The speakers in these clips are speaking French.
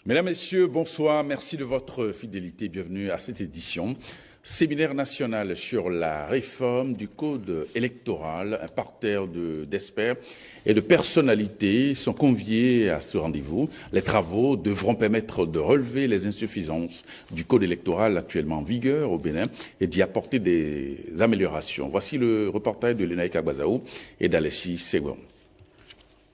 Mesdames, Messieurs, bonsoir. Merci de votre fidélité. Bienvenue à cette édition. Séminaire national sur la réforme du code électoral. Un parterre d'experts et de personnalités sont conviés à ce rendez-vous. Les travaux devront permettre de relever les insuffisances du code électoral actuellement en vigueur au Bénin et d'y apporter des améliorations. Voici le reportage de Lénaïka Bazaou et d'Alessi Seguin.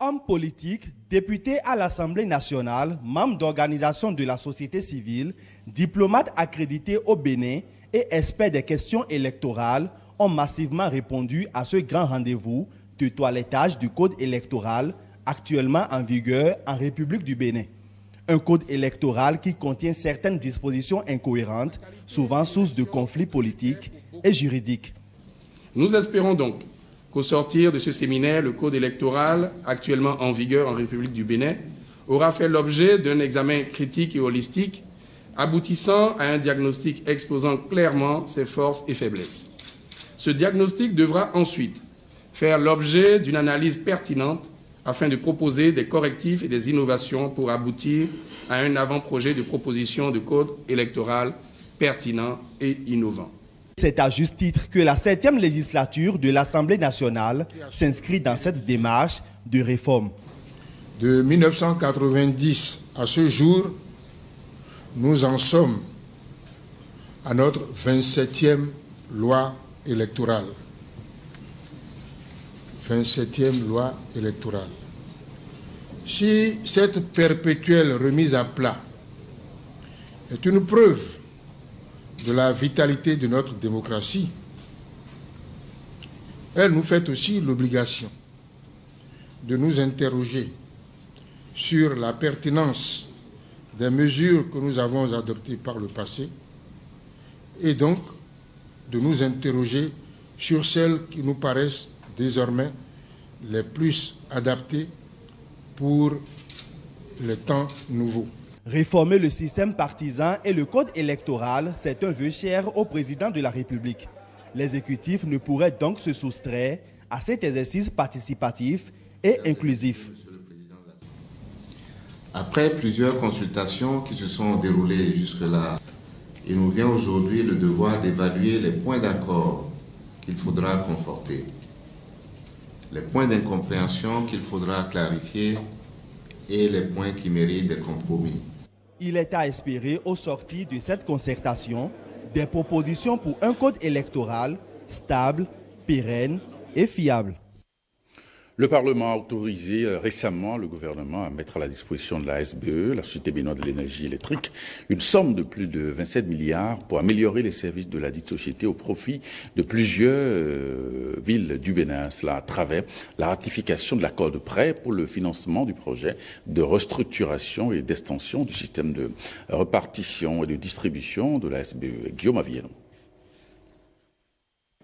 Homme politique, député à l'Assemblée nationale, membre d'organisations de la société civile, diplomate accrédité au Bénin et experts des questions électorales ont massivement répondu à ce grand rendez-vous de toilettage du code électoral actuellement en vigueur en République du Bénin. Un code électoral qui contient certaines dispositions incohérentes, souvent source de conflits politiques et juridiques. Nous espérons donc qu'au sortir de ce séminaire, le code électoral actuellement en vigueur en République du Bénin aura fait l'objet d'un examen critique et holistique, aboutissant à un diagnostic exposant clairement ses forces et faiblesses. Ce diagnostic devra ensuite faire l'objet d'une analyse pertinente afin de proposer des correctifs et des innovations pour aboutir à un avant-projet de proposition de code électoral pertinent et innovant. C'est à juste titre que la 7e législature de l'Assemblée nationale s'inscrit dans cette démarche de réforme. De 1990 à ce jour, nous en sommes à notre 27e loi électorale. 27e loi électorale. Si cette perpétuelle remise à plat est une preuve de la vitalité de notre démocratie, elle nous fait aussi l'obligation de nous interroger sur la pertinence des mesures que nous avons adoptées par le passé et donc de nous interroger sur celles qui nous paraissent désormais les plus adaptées pour les temps nouveaux. Réformer le système partisan et le code électoral, c'est un vœu cher au président de la République. L'exécutif ne pourrait donc se soustraire à cet exercice participatif et inclusif. Après plusieurs consultations qui se sont déroulées jusque-là, il nous vient aujourd'hui le devoir d'évaluer les points d'accord qu'il faudra conforter, les points d'incompréhension qu'il faudra clarifier et les points qui méritent des compromis. Il est à espérer, au sortir de cette concertation, des propositions pour un code électoral stable, pérenne et fiable. Le Parlement a autorisé récemment le gouvernement à mettre à la disposition de la SBE, la Société béninoise de l'énergie électrique, une somme de plus de 27 milliards pour améliorer les services de la dite société au profit de plusieurs villes du Bénin. Cela à travers la ratification de l'accord de prêt pour le financement du projet de restructuration et d'extension du système de répartition et de distribution de la SBE. Guillaume Aviano.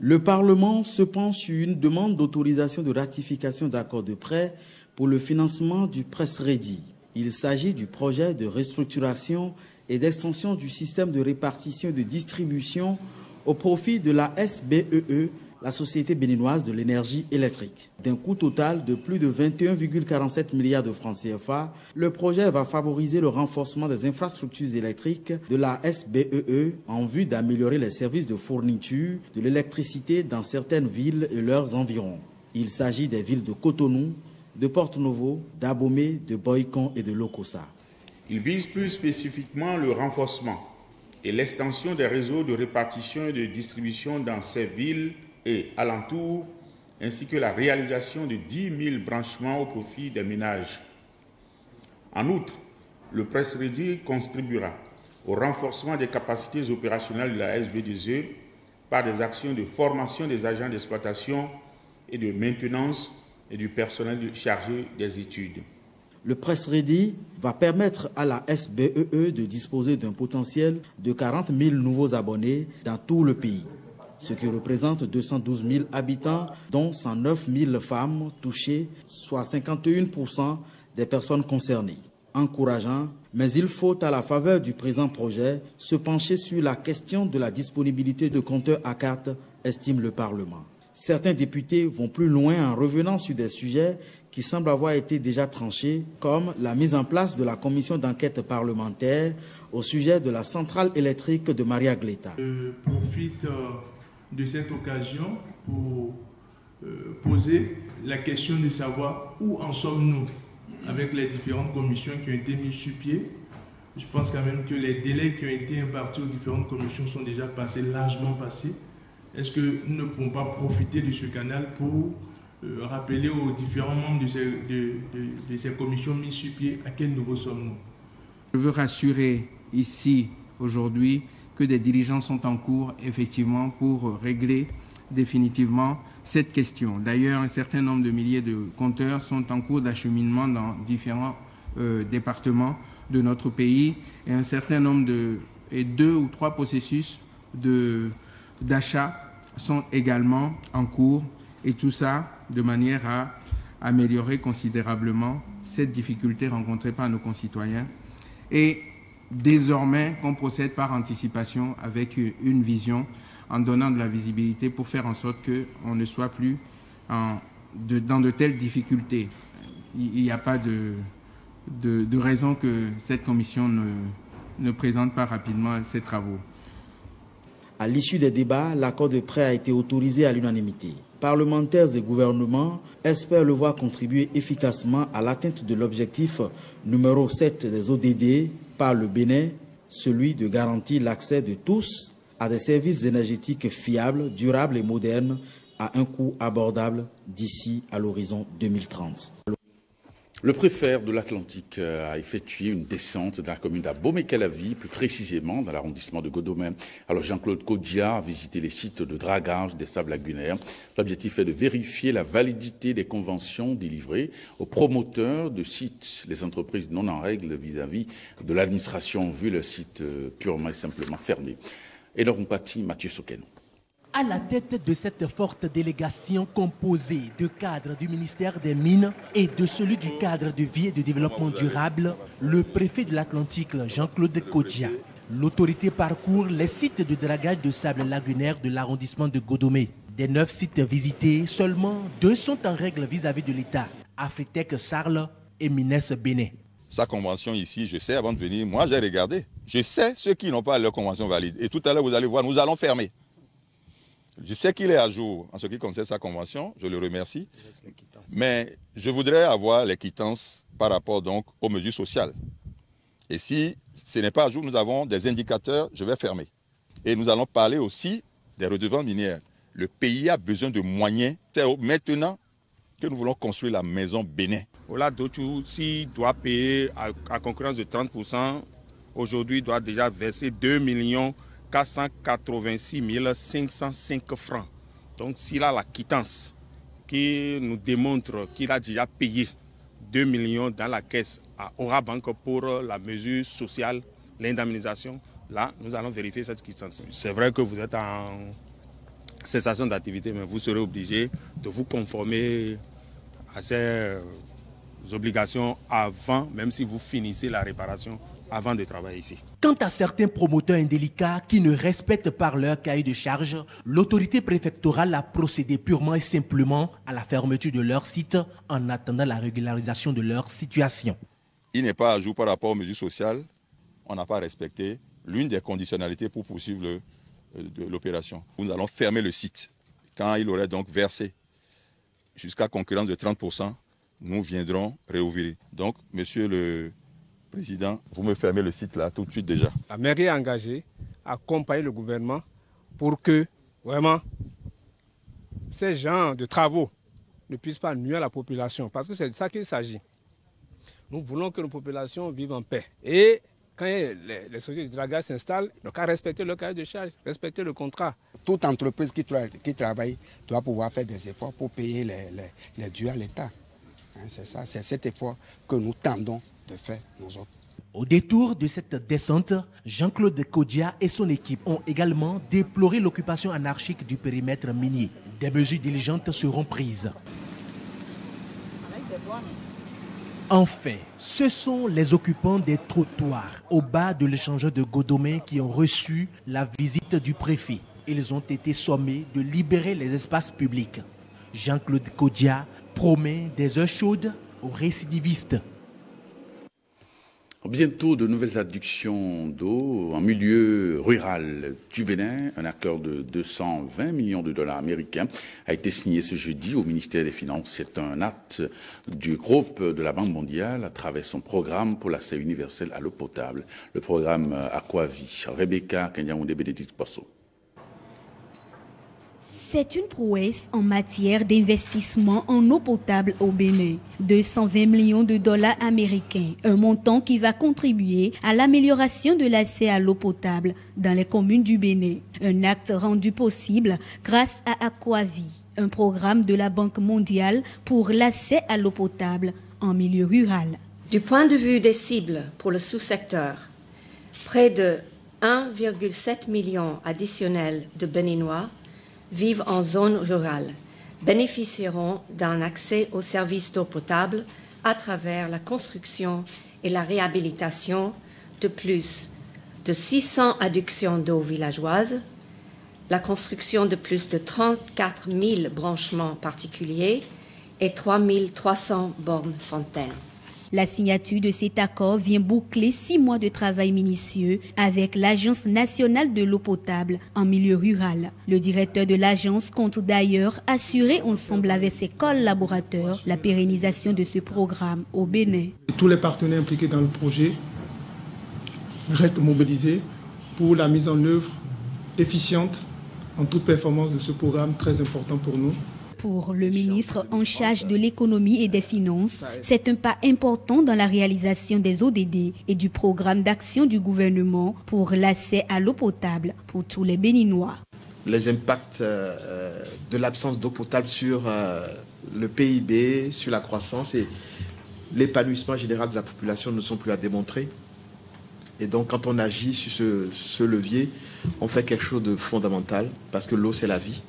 Le Parlement se penche sur une demande d'autorisation de ratification d'accord de prêt pour le financement du Press-Ready. Il s'agit du projet de restructuration et d'extension du système de répartition et de distribution au profit de la SBEE, la Société béninoise de l'énergie électrique. D'un coût total de plus de 21,47 milliards de francs CFA, le projet va favoriser le renforcement des infrastructures électriques de la SBEE en vue d'améliorer les services de fourniture de l'électricité dans certaines villes et leurs environs. Il s'agit des villes de Cotonou, de Porto-Novo, d'Abomey, de Boycon et de Lokossa. Il vise plus spécifiquement le renforcement et l'extension des réseaux de répartition et de distribution dans ces villes et alentours, ainsi que la réalisation de 10 000 branchements au profit des ménages. En outre, le Press-Ready contribuera au renforcement des capacités opérationnelles de la SB2E par des actions de formation des agents d'exploitation et de maintenance et du personnel chargé des études. Le Press-Ready va permettre à la SBEE de disposer d'un potentiel de 40 000 nouveaux abonnés dans tout le pays, ce qui représente 212 000 habitants, dont 109 000 femmes touchées, soit 51% des personnes concernées. Encourageant, mais il faut, à la faveur du présent projet, se pencher sur la question de la disponibilité de compteurs à carte, estime le Parlement. Certains députés vont plus loin en revenant sur des sujets qui semblent avoir été déjà tranchés, comme la mise en place de la commission d'enquête parlementaire au sujet de la centrale électrique de Maria Gleta. Je profite de cette occasion pour poser la question de savoir où en sommes-nous avec les différentes commissions qui ont été mises sur pied. Je pense quand même que les délais qui ont été impartis aux différentes commissions sont déjà largement passés. Est-ce que nous ne pouvons pas profiter de ce canal pour rappeler aux différents membres de ces commissions mises sur pied à quel niveau sommes-nous? Je veux rassurer ici, aujourd'hui, que des diligences sont en cours, effectivement, pour régler définitivement cette question. D'ailleurs, un certain nombre de milliers de compteurs sont en cours d'acheminement dans différents départements de notre pays et un certain nombre de 2 ou 3 processus d'achat sont également en cours, et tout ça de manière à améliorer considérablement cette difficulté rencontrée par nos concitoyens. Et désormais, qu'on procède par anticipation avec une vision en donnant de la visibilité pour faire en sorte qu'on ne soit plus dans de telles difficultés. Il n'y a pas de raison que cette commission ne présente pas rapidement ses travaux. À l'issue des débats, l'accord de prêt a été autorisé à l'unanimité. Parlementaires et gouvernements espèrent le voir contribuer efficacement à l'atteinte de l'objectif numéro 7 des ODD par le Bénin, celui de garantir l'accès de tous à des services énergétiques fiables, durables et modernes à un coût abordable d'ici à l'horizon 2030. Le préfet de l'Atlantique a effectué une descente dans la commune d'Abomey-Calavi, plus précisément dans l'arrondissement de Godomey. Alors Jean-Claude Kodia a visité les sites de dragage des sables lagunaires. L'objectif est de vérifier la validité des conventions délivrées aux promoteurs de sites, les entreprises non en règle vis-à-vis de l'administration, vu le site purement et simplement fermé. Et leur compatit Mathieu Sokeno. À la tête de cette forte délégation composée de cadres du ministère des Mines et de celui du cadre de vie et de développement durable, le préfet de l'Atlantique, Jean-Claude Kodia. L'autorité parcourt les sites de dragage de sable lagunaire de l'arrondissement de Godomey. Des 9 sites visités, seulement 2 sont en règle vis-à-vis de l'État, Afritech Sarl et Mines Bénin. Sa convention ici, je sais, avant de venir, moi j'ai regardé. Je sais ceux qui n'ont pas leur convention valide. Et tout à l'heure, vous allez voir, nous allons fermer. Je sais qu'il est à jour en ce qui concerne sa convention, je le remercie, mais je voudrais avoir les quittances par rapport donc aux mesures sociales. Et si ce n'est pas à jour, nous avons des indicateurs, je vais fermer. Et nous allons parler aussi des redevances minières. Le pays a besoin de moyens. C'est maintenant que nous voulons construire la maison Bénin. Ola Dochou, s'il doit payer à concurrence de 30%, aujourd'hui il doit déjà verser 2 486 505 francs. Donc s'il a la quittance qui nous démontre qu'il a déjà payé 2 millions dans la caisse à Aura Bank pour la mesure sociale, l'indemnisation, là nous allons vérifier cette quittance. C'est vrai que vous êtes en cessation d'activité, mais vous serez obligé de vous conformer à ces obligations avant, même si vous finissez la réparation avant de travailler ici. Quant à certains promoteurs indélicats qui ne respectent pas leur cahier de charge, l'autorité préfectorale a procédé purement et simplement à la fermeture de leur site en attendant la régularisation de leur situation. Il n'est pas à jour par rapport aux mesures sociales. On n'a pas respecté l'une des conditionnalités pour poursuivre l'opération. Nous allons fermer le site. Quand il aurait donc versé jusqu'à concurrence de 30%, nous viendrons réouvrir. Donc, monsieur le Président, vous me fermez le site là tout de suite déjà. La mairie est engagée à accompagner le gouvernement pour que vraiment ces genres de travaux ne puissent pas nuire à la population. Parce que c'est de ça qu'il s'agit. Nous voulons que nos populations vivent en paix. Et quand les sociétés de dragage s'installent, ils n'ont qu'à respecter le cahier de charge, respecter le contrat. Toute entreprise qui travaille doit pouvoir faire des efforts pour payer les dues à l'État. C'est ça, c'est cet effort que nous tendons de faire nous autres. Au détour de cette descente, Jean-Claude Kodia et son équipe ont également déploré l'occupation anarchique du périmètre minier. Des mesures diligentes seront prises. Enfin, ce sont les occupants des trottoirs au bas de l'échangeur de Godomey qui ont reçu la visite du préfet. Ils ont été sommés de libérer les espaces publics. Jean-Claude Kodia promet des heures chaudes aux récidivistes. Bientôt, de nouvelles adductions d'eau en milieu rural du Bénin. Un accord de 220 millions de dollars américains a été signé ce jeudi au ministère des Finances. C'est un acte du groupe de la Banque mondiale à travers son programme pour l'accès universel à l'eau potable. Le programme Aquavie. Rebecca Kenyaounde-Bénédicte Posso. C'est une prouesse en matière d'investissement en eau potable au Bénin. 220 millions de dollars américains, un montant qui va contribuer à l'amélioration de l'accès à l'eau potable dans les communes du Bénin. Un acte rendu possible grâce à Aquavie, un programme de la Banque mondiale pour l'accès à l'eau potable en milieu rural. Du point de vue des cibles pour le sous-secteur, près de 1,7 million additionnels de Béninois vivent en zone rurale, bénéficieront d'un accès aux services d'eau potable à travers la construction et la réhabilitation de plus de 600 adductions d'eau villageoises, la construction de plus de 34 000 branchements particuliers et 3 300 bornes fontaines. La signature de cet accord vient boucler 6 mois de travail minutieux avec l'Agence nationale de l'eau potable en milieu rural. Le directeur de l'agence compte d'ailleurs assurer ensemble avec ses collaborateurs la pérennisation de ce programme au Bénin. Tous les partenaires impliqués dans le projet restent mobilisés pour la mise en œuvre efficiente en toute performance de ce programme très important pour nous. Pour le ministre en charge de l'économie et des finances, c'est un pas important dans la réalisation des ODD et du programme d'action du gouvernement pour l'accès à l'eau potable pour tous les Béninois. Les impacts de l'absence d'eau potable sur le PIB, sur la croissance et l'épanouissement général de la population ne sont plus à démontrer. Et donc quand on agit sur ce levier, on fait quelque chose de fondamental parce que l'eau c'est la vie.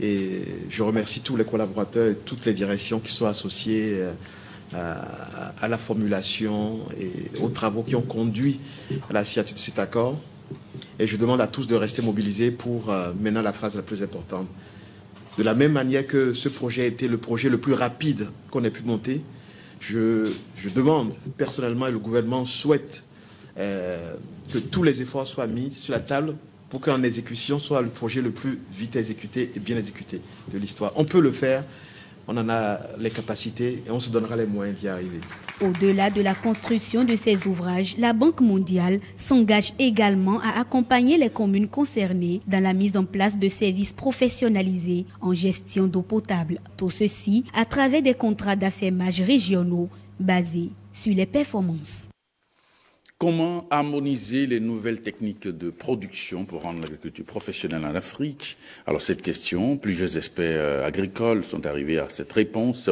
Et je remercie tous les collaborateurs et toutes les directions qui sont associées à la formulation et aux travaux qui ont conduit à la signature de cet accord. Et je demande à tous de rester mobilisés pour maintenant la phase la plus importante. De la même manière que ce projet a été le projet le plus rapide qu'on ait pu monter, je demande personnellement et le gouvernement souhaite que tous les efforts soient mis sur la table pour qu'en exécution soit le projet le plus vite exécuté et bien exécuté de l'histoire. On peut le faire, on en a les capacités et on se donnera les moyens d'y arriver. Au-delà de la construction de ces ouvrages, la Banque mondiale s'engage également à accompagner les communes concernées dans la mise en place de services professionnalisés en gestion d'eau potable. Tout ceci à travers des contrats d'affermage régionaux basés sur les performances. Comment harmoniser les nouvelles techniques de production pour rendre l'agriculture professionnelle en Afrique? Alors cette question, plusieurs experts agricoles sont arrivés à cette réponse.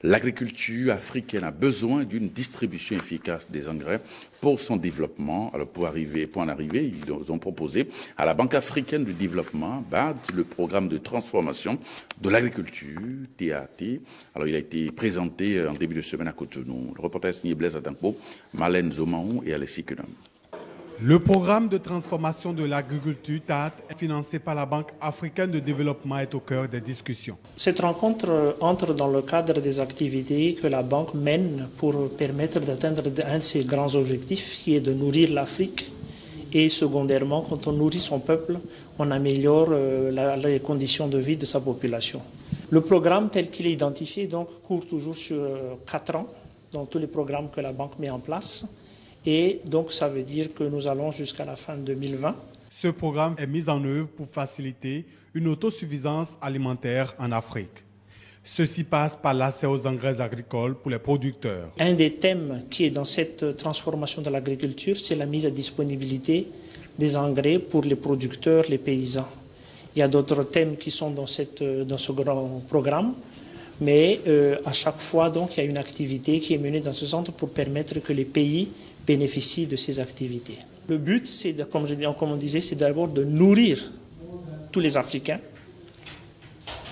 L'agriculture africaine a besoin d'une distribution efficace des engrais pour son développement. Alors pour en arriver, ils ont proposé à la Banque africaine de développement, BAD, le programme de transformation de l'agriculture, TAT. Alors il a été présenté en début de semaine à Cotonou. Le reportage signé Blaise Adampo, Marlène Zomaou et Alessi Kunam. Le programme de transformation de l'agriculture TAT, financé par la Banque africaine de développement, est au cœur des discussions. Cette rencontre entre dans le cadre des activités que la Banque mène pour permettre d'atteindre un de ses grands objectifs, qui est de nourrir l'Afrique. Et secondairement, quand on nourrit son peuple, on améliore les conditions de vie de sa population. Le programme tel qu'il est identifié donc, court toujours sur 4 ans, dans tous les programmes que la Banque met en place. Et donc, ça veut dire que nous allons jusqu'à la fin de 2020. Ce programme est mis en œuvre pour faciliter une autosuffisance alimentaire en Afrique. Ceci passe par l'accès aux engrais agricoles pour les producteurs. Un des thèmes qui est dans cette transformation de l'agriculture, c'est la mise à disponibilité des engrais pour les producteurs, les paysans. Il y a d'autres thèmes qui sont dans ce grand programme. Mais à chaque fois, donc, il y a une activité qui est menée dans ce centre pour permettre que les pays bénéficient de ces activités. Le but, c'est, comme on disait, c'est d'abord de nourrir tous les Africains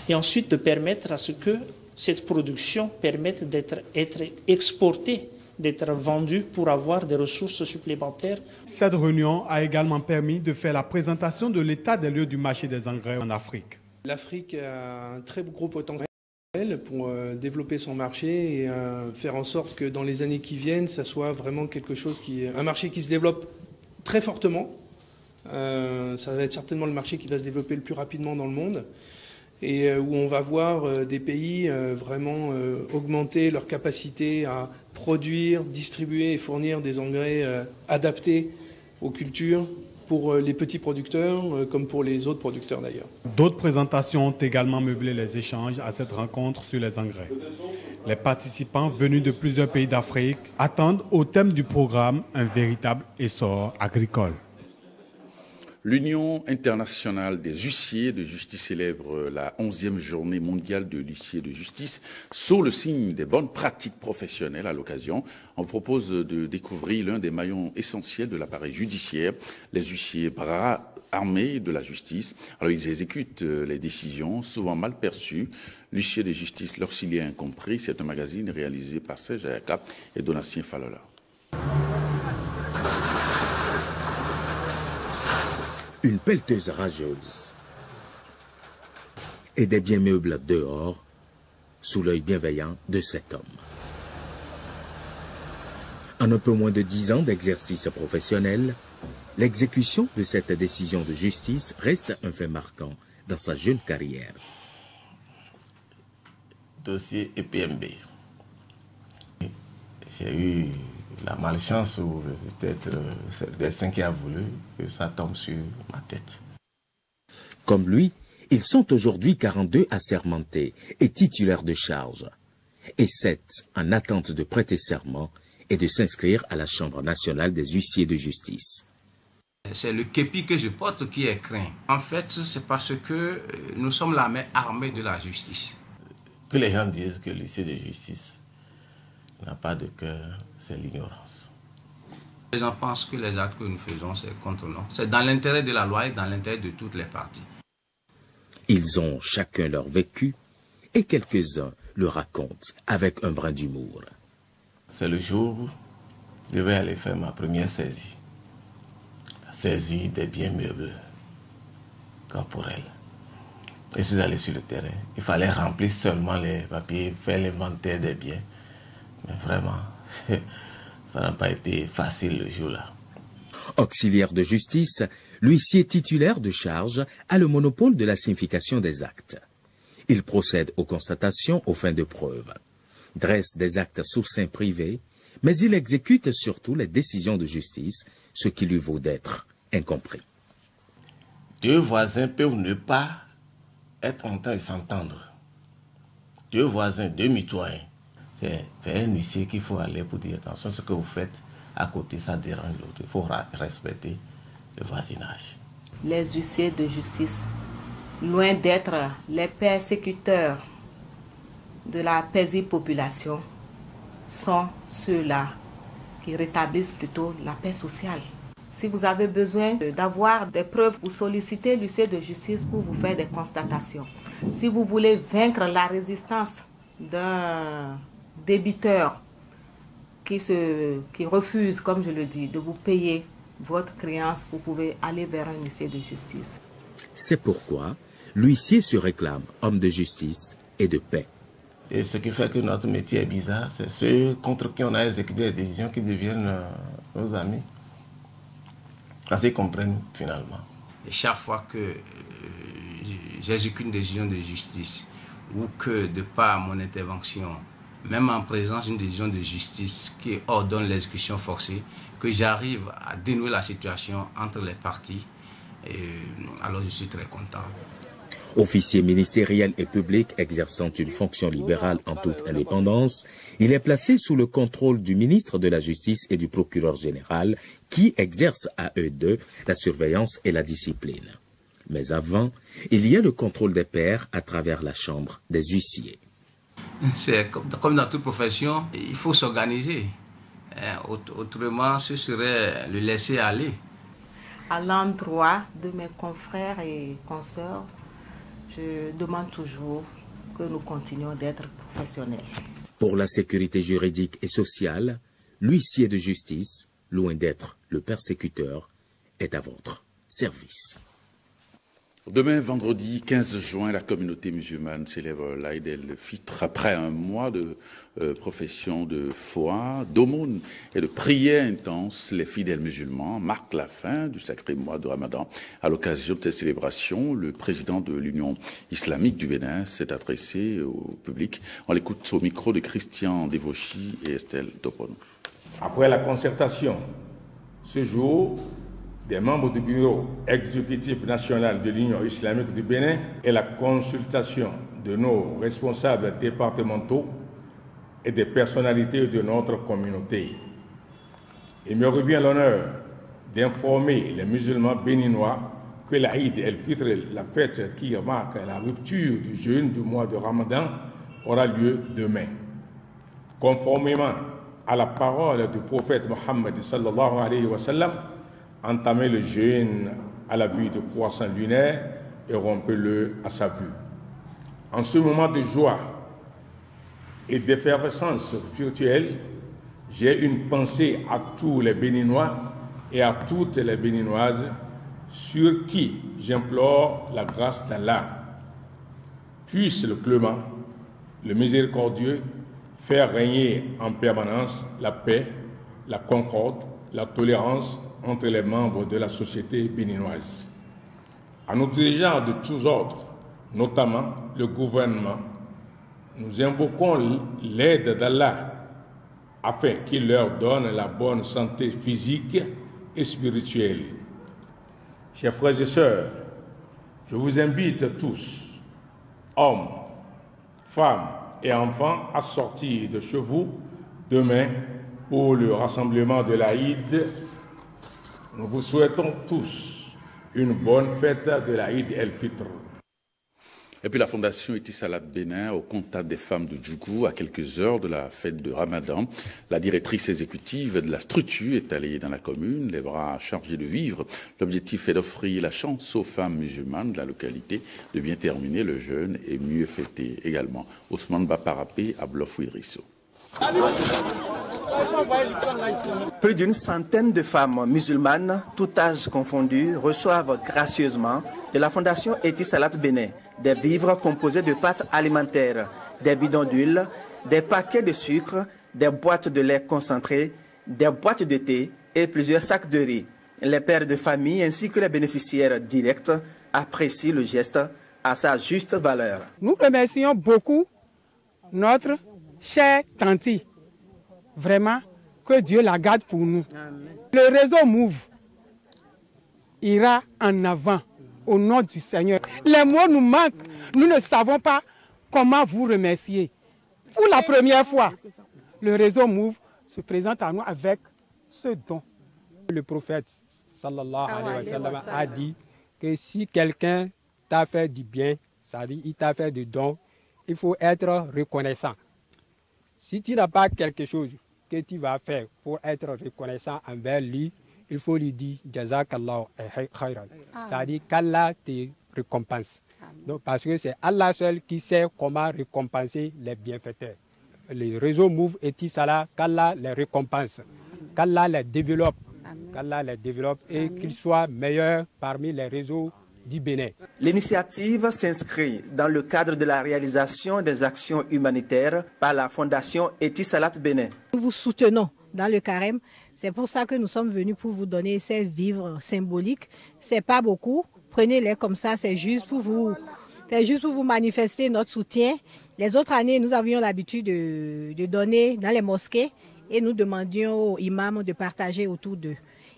et ensuite de permettre à ce que cette production permette d'être exportée d'être vendus pour avoir des ressources supplémentaires. Cette réunion a également permis de faire la présentation de l'état des lieux du marché des engrais en Afrique. L'Afrique a un très gros potentiel pour développer son marché et faire en sorte que dans les années qui viennent, ça soit vraiment quelque chose un marché qui se développe très fortement. Ça va être certainement le marché qui va se développer le plus rapidement dans le monde et où on va voir des pays vraiment augmenter leur capacité à produire, distribuer et fournir des engrais adaptés aux cultures pour les petits producteurs comme pour les autres producteurs d'ailleurs. D'autres présentations ont également meublé les échanges à cette rencontre sur les engrais. Les participants venus de plusieurs pays d'Afrique attendent au thème du programme un véritable essor agricole. L'Union internationale des huissiers de justice célèbre la 11e journée mondiale de l'huissier de justice sous le signe des bonnes pratiques professionnelles. À l'occasion, on vous propose de découvrir l'un des maillons essentiels de l'appareil judiciaire, les huissiers bras armés de la justice. Alors, ils exécutent les décisions souvent mal perçues. L'huissier de justice, l'auxiliaire incompris, c'est un magazine réalisé par Serge Ayaka et Donatien Falola. Une pelleteuse rageuse et des biens meubles dehors, sous l'œil bienveillant de cet homme. En un peu moins de 10 ans d'exercice professionnel, l'exécution de cette décision de justice reste un fait marquant dans sa jeune carrière. Dossier EPMB. J'ai eu la malchance ou peut-être c'est le destin qui a voulu que ça tombe sur ma tête. Comme lui, ils sont aujourd'hui 42 assermentés et titulaires de charge, et 7 en attente de prêter serment et de s'inscrire à la Chambre nationale des huissiers de justice. C'est le képi que je porte qui est craint. En fait, c'est parce que nous sommes la main armée de la justice. Que les gens disent que l'huissier de justice n'a pas de cœur, c'est l'ignorance. Les gens pensent que les actes que nous faisons, c'est contre nous. C'est dans l'intérêt de la loi et dans l'intérêt de toutes les parties. Ils ont chacun leur vécu et quelques-uns le racontent avec un brin d'humour. C'est le jour où je devais aller faire ma première saisie. La saisie des biens meubles corporels. Je suis allé sur le terrain. Il fallait remplir seulement les papiers, faire l'inventaire des biens. Mais vraiment, ça n'a pas été facile le jour-là. Auxiliaire de justice, l'huissier titulaire de charge a le monopole de la signification des actes. Il procède aux constatations aux fins de preuve, dresse des actes sous seing privé, mais il exécute surtout les décisions de justice, ce qui lui vaut d'être incompris. Deux voisins peuvent ne pas être en train de s'entendre. Deux voisins, deux mitoyens. C'est vers un huissier qu'il faut aller pour dire attention, ce que vous faites à côté, ça dérange l'autre. Il faut respecter le voisinage. Les huissiers de justice, loin d'être les persécuteurs de la paisible population, sont ceux-là qui rétablissent plutôt la paix sociale. Si vous avez besoin d'avoir des preuves, vous sollicitez l'huissier de justice pour vous faire des constatations. Si vous voulez vaincre la résistance d'un débiteur qui refuse, comme je le dis, de vous payer votre créance, vous pouvez aller vers un huissier de justice. C'est pourquoi l'huissier se réclame homme de justice et de paix. Et ce qui fait que notre métier est bizarre, c'est ceux contre qui on a exécuté des décisions qui deviennent nos amis. Parce qu'ils comprennent finalement. Et chaque fois que j'exécute une décision de justice ou que de par mon intervention, même en présence d'une décision de justice qui ordonne l'exécution forcée, que j'arrive à dénouer la situation entre les parties, alors je suis très content. Officier ministériel et public exerçant une fonction libérale en toute indépendance, il est placé sous le contrôle du ministre de la Justice et du procureur général qui exercent à eux deux la surveillance et la discipline. Mais avant, il y a le contrôle des pairs à travers la chambre des huissiers. C'est comme dans toute profession, il faut s'organiser. Autrement, ce serait le laisser aller. À l'endroit de mes confrères et consoeurs, je demande toujours que nous continuions d'être professionnels. Pour la sécurité juridique et sociale, L'huissier de justice, loin d'être le persécuteur, est à votre service. Demain, vendredi 15 juin, la communauté musulmane célèbre l'Aïd el-Fitr après un mois de profession de foi, d'aumône et de prière intense. Les fidèles musulmans marquent la fin du sacré mois de Ramadan. À l'occasion de cette célébration, le président de l'Union islamique du Bénin s'est adressé au public. On l'écoute au micro de Christian Devauchy et Estelle Topon. Après la concertation, ce jour, des membres du bureau exécutif national de l'Union islamique du Bénin et la consultation de nos responsables départementaux et des personnalités de notre communauté. Il me revient l'honneur d'informer les musulmans béninois que l'Aïd el-Fitr, la fête qui marque la rupture du jeûne du mois de Ramadan, aura lieu demain. Conformément à la parole du prophète Mohammed sallallahu alayhi wa sallam, entamez le jeûne à la vue du croissant lunaire et rompez-le à sa vue. En ce moment de joie et d'effervescence spirituelle, j'ai une pensée à tous les Béninois et à toutes les Béninoises sur qui j'implore la grâce d'Allah. Puisse le clément, le miséricordieux, faire régner en permanence la paix, la concorde, la tolérance entre les membres de la société béninoise. À nos dirigeants de tous ordres, notamment le gouvernement, nous invoquons l'aide d'Allah afin qu'il leur donne la bonne santé physique et spirituelle. Chers frères et sœurs, je vous invite tous, hommes, femmes et enfants, à sortir de chez vous demain pour le rassemblement de l'Aïd. Nous vous souhaitons tous une bonne fête de l'Aïd el-Fitr. Et puis la Fondation Etisalat Bénin, au contact des femmes de Djougou, à quelques heures de la fête de Ramadan. La directrice exécutive de la structure est allée dans la commune, les bras chargés de vivre. L'objectif est d'offrir la chance aux femmes musulmanes de la localité de bien terminer le jeûne et mieux fêter également. Ousmane Baparapé à Blof-Ouidrisso. Plus d'une centaine de femmes musulmanes, tout âge confondu, reçoivent gracieusement de la Fondation Etisalat Bénin des vivres composés de pâtes alimentaires, des bidons d'huile, des paquets de sucre, des boîtes de lait concentré, des boîtes de thé et plusieurs sacs de riz. Les pères de famille ainsi que les bénéficiaires directs apprécient le geste à sa juste valeur. Nous remercions beaucoup notre chère Tanti. Vraiment, que Dieu la garde pour nous. Amen. Le réseau Move ira en avant au nom du Seigneur. Les mots nous manquent. Nous ne savons pas comment vous remercier. Pour la première fois, le réseau Move se présente à nous avec ce don. Le prophète sallallahu alayhi wa sallam a dit que si quelqu'un t'a fait du bien, c'est-à-dire il t'a fait du don, il faut être reconnaissant. Si tu n'as pas quelque chose que tu vas faire pour être reconnaissant envers lui, il faut lui dire Jazakallah khairan. C'est-à-dire qu'Allah te récompense. Donc, parce que c'est Allah seul qui sait comment récompenser les bienfaiteurs. Le réseau Move Etisalat, qu'Allah les récompense, qu'Allah les développe, et qu'ils soient meilleurs parmi les réseaux du Bénin. L'initiative s'inscrit dans le cadre de la réalisation des actions humanitaires par la Fondation Etisalat Bénin. Nous vous soutenons dans le carême. C'est pour ça que nous sommes venus pour vous donner ces vivres symboliques. C'est pas beaucoup. Prenez-les comme ça, c'est juste pour vous manifester notre soutien. Les autres années, nous avions l'habitude de donner dans les mosquées et nous demandions aux imams de partager autour d'eux.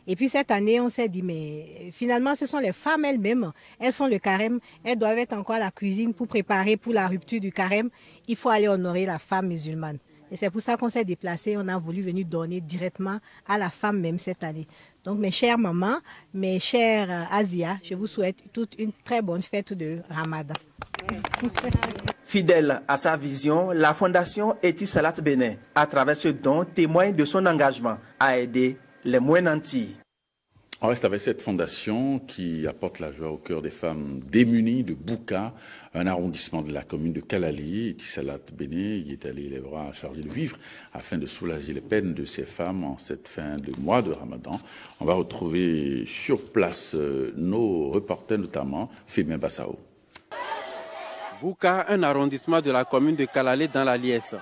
Et puis cette année, on s'est dit, mais finalement, ce sont les femmes elles-mêmes. Elles font le carême, elles doivent être encore à la cuisine pour préparer pour la rupture du carême. Il faut aller honorer la femme musulmane. Et c'est pour ça qu'on s'est déplacé, on a voulu venir donner directement à la femme même cette année. Donc mes chères mamans, mes chères Asia, je vous souhaite toute une très bonne fête de Ramadan. Fidèle à sa vision, la Fondation Etisalat Bénin, à travers ce don, témoigne de son engagement à aider les moins nantis. On reste avec cette fondation qui apporte la joie au cœur des femmes démunies de Bouka, un arrondissement de la commune de Kalali. Tissalat Béné y est allé les bras chargés de vivre afin de soulager les peines de ces femmes en cette fin de mois de Ramadan. On va retrouver sur place nos reporters, notamment Fémin Bassao. Bouka, un arrondissement de la commune de Kalali dans la Liesse.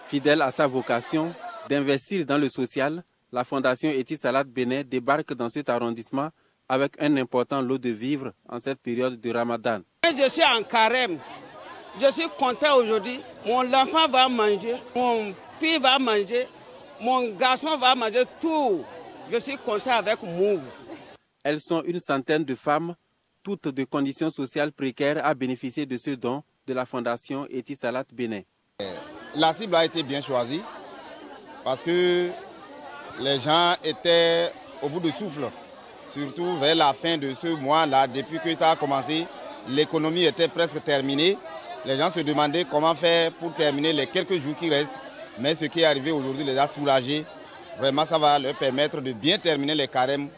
Fidèle à sa vocation d'investir dans le social, la Fondation Etisalat Bénin débarque dans cet arrondissement avec un important lot de vivres en cette période de Ramadan. Je suis en carême. Je suis content aujourd'hui. Mon enfant va manger, mon fille va manger, mon garçon va manger, tout. Je suis content avec Mouv. Elles sont une centaine de femmes, toutes de conditions sociales précaires, à bénéficier de ce don de la Fondation Etisalat Bénin. La cible a été bien choisie parce que les gens étaient au bout de souffle, surtout vers la fin de ce mois-là. Depuis que ça a commencé, l'économie était presque terminée. Les gens se demandaient comment faire pour terminer les quelques jours qui restent. Mais ce qui est arrivé aujourd'hui les a soulagés. Vraiment, ça va leur permettre de bien terminer les carèmes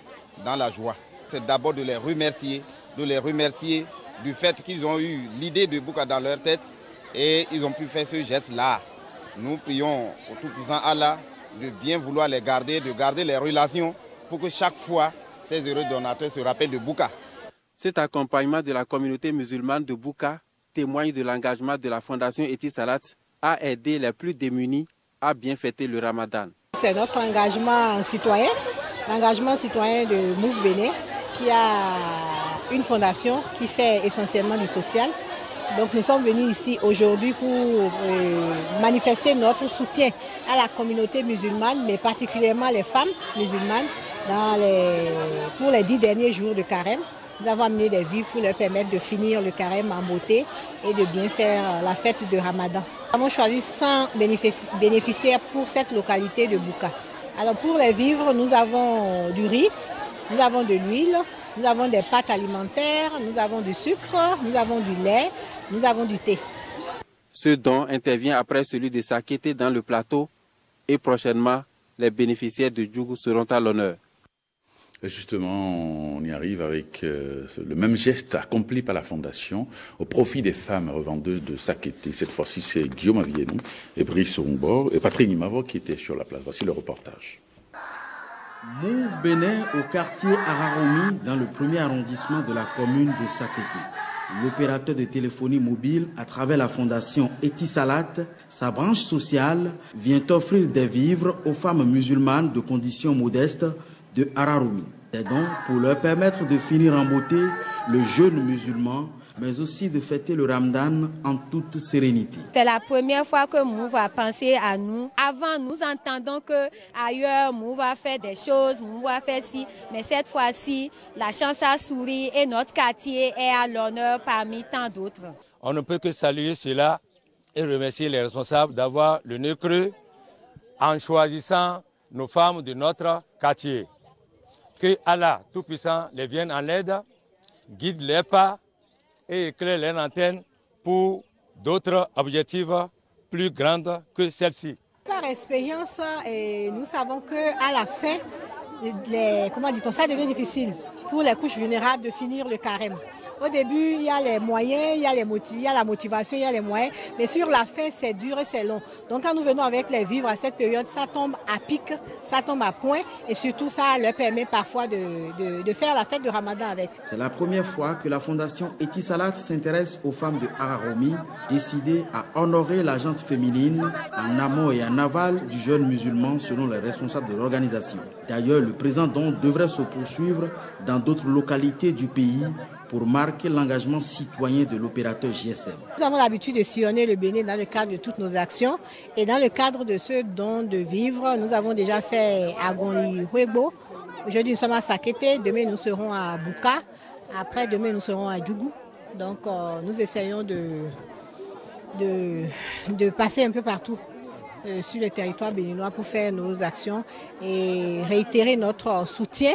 dans la joie. C'est d'abord de les remercier du fait qu'ils ont eu l'idée de Bouka dans leur tête et ils ont pu faire ce geste-là. Nous prions au Tout-Puissant Allah de bien vouloir les garder, de garder les relations pour que chaque fois, ces heureux donateurs se rappellent de Bouka. Cet accompagnement de la communauté musulmane de Bouka témoigne de l'engagement de la Fondation Etisalat à aider les plus démunis à bien fêter le Ramadan. C'est notre engagement citoyen de Mouv Bénin, qui a une fondation qui fait essentiellement du social. Donc nous sommes venus ici aujourd'hui pour manifester notre soutien à la communauté musulmane, mais particulièrement les femmes musulmanes pour les 10 derniers jours de carême. Nous avons amené des vivres pour leur permettre de finir le carême en beauté et de bien faire la fête de Ramadan. Nous avons choisi 100 bénéficiaires pour cette localité de Bouka. Alors pour les vivres, nous avons du riz, nous avons de l'huile, nous avons des pâtes alimentaires, nous avons du sucre, nous avons du lait, nous avons du thé. Ce don intervient après celui de Sakété dans le plateau et prochainement, les bénéficiaires de Djougou seront à l'honneur. Et justement, on y arrive avec le même geste accompli par la Fondation au profit des femmes revendeuses de Sakété. Cette fois-ci, c'est Guillaume Avienou et Brice Oumbor et Patrick Nimavo qui étaient sur la place. Voici le reportage. Mouv Bénin au quartier Araromi dans le premier arrondissement de la commune de Sakété. L'opérateur de téléphonie mobile, à travers la fondation Etisalat, sa branche sociale, vient offrir des vivres aux femmes musulmanes de conditions modestes de Araromi. Des dons pour leur permettre de finir en beauté le jeûne musulman, mais aussi de fêter le Ramadan en toute sérénité. C'est la première fois que Mouv a pensé à nous. Avant, nous entendons qu'ailleurs, Mouv va faire des choses, Mouv va faire ci. Mais cette fois-ci, la chance a souri et notre quartier est à l'honneur parmi tant d'autres. On ne peut que saluer cela et remercier les responsables d'avoir le nez creux en choisissant nos femmes de notre quartier. Que Allah Tout-Puissant les vienne en aide, guide les pas et éclaire les antennes pour d'autres objectifs plus grands que celle-ci. Par expérience, nous savons qu'à la fin, ça devient difficile pour les couches vulnérables de finir le carême. Au début, il y a les moyens, il y a la motivation, il y a les moyens, mais sur la fin, c'est dur et c'est long. Donc quand nous venons avec les vivres à cette période, ça tombe à pic, ça tombe à point et surtout ça leur permet parfois de faire la fête de Ramadan avec. C'est la première fois que la fondation Etisalat s'intéresse aux femmes de Araromi, décidées à honorer la gente féminine en amont et en aval du jeûne musulman selon les responsables de l'organisation. D'ailleurs, le présent don devrait se poursuivre dans d'autres localités du pays pour marquer l'engagement citoyen de l'opérateur GSM. Nous avons l'habitude de sillonner le Bénin dans le cadre de toutes nos actions. Et dans le cadre de ce don de vivres, nous avons déjà fait à Gonli-Huegbo. Aujourd'hui, nous sommes à Sakété. Demain, nous serons à Bouka. Après, demain, nous serons à Djougou. Donc, nous essayons de passer un peu partout sur le territoire béninois pour faire nos actions et réitérer notre soutien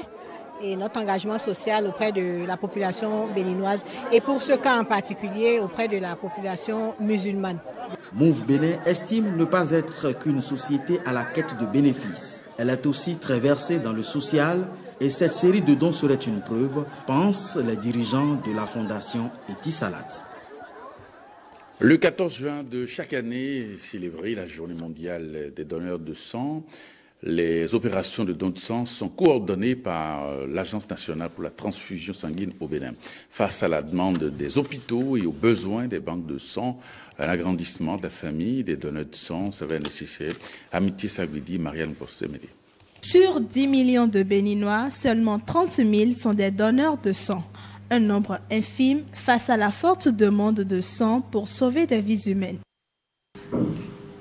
et notre engagement social auprès de la population béninoise et pour ce cas en particulier auprès de la population musulmane. Mouv Bénin estime ne pas être qu'une société à la quête de bénéfices. Elle est aussi très versée dans le social Et cette série de dons serait une preuve, pensent les dirigeants de la fondation Etisalat. Le 14 juin de chaque année est célébrée la journée mondiale des donneurs de sang. Les opérations de don de sang sont coordonnées par l'Agence nationale pour la transfusion sanguine au Bénin. Face à la demande des hôpitaux et aux besoins des banques de sang, un agrandissement de la famille des donneurs de sang s'avère nécessaire. Amitié Sagwidi, Marianne Bossemeli. Sur 10 millions de Béninois, seulement 30 000 sont des donneurs de sang. Un nombre infime face à la forte demande de sang pour sauver des vies humaines.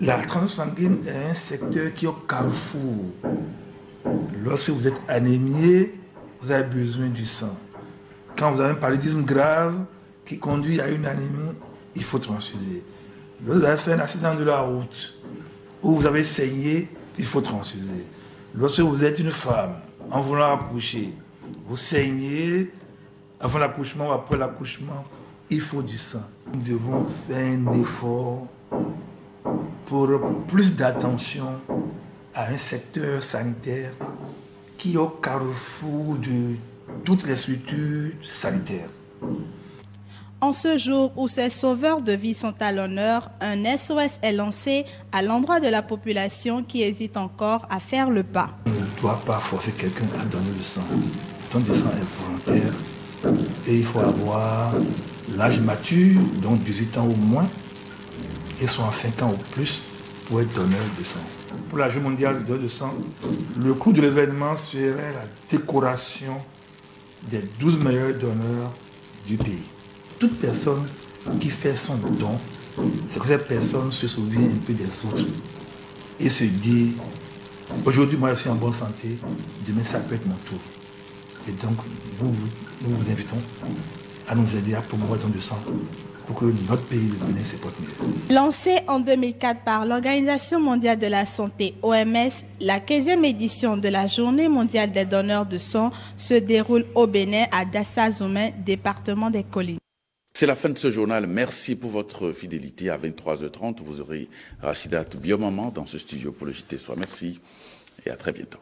La transfusion sanguine est un secteur qui est au carrefour. Lorsque vous êtes anémié, vous avez besoin du sang. Quand vous avez un paludisme grave qui conduit à une anémie, il faut transfuser. Lorsque vous avez fait un accident de la route ou vous avez saigné, il faut transfuser. Lorsque vous êtes une femme en voulant accoucher, vous saignez avant l'accouchement ou après l'accouchement, il faut du sang. Nous devons faire un effort pour plus d'attention à un secteur sanitaire qui est au carrefour de toutes les structures sanitaires. En ce jour où ces sauveurs de vie sont à l'honneur, un SOS est lancé à l'endroit de la population qui hésite encore à faire le pas. On ne doit pas forcer quelqu'un à donner le sang. Le don de sang est volontaire et il faut avoir l'âge mature, donc 18 ans au moins, et 65 ans ou plus pour être donneur de sang. Pour la journée mondiale de don de sang, le coût de l'événement serait la décoration des 12 meilleurs donneurs du pays. Toute personne qui fait son don, c'est que cette personne se souvient un peu des autres et se dit, aujourd'hui moi je suis en bonne santé, demain ça peut être mon tour. Et donc nous vous invitons à nous aider à promouvoir le don de sang pour que notre pays, le Bénin, se porte mieux. Lancée en 2004 par l'Organisation mondiale de la santé, OMS, la 15e édition de la Journée mondiale des donneurs de sang se déroule au Bénin à Dassa-Zoumen, département des Collines. C'est la fin de ce journal. Merci pour votre fidélité. À 23h30, vous aurez Rachida Biomama dans ce studio pour le JT Soir. Merci et à très bientôt.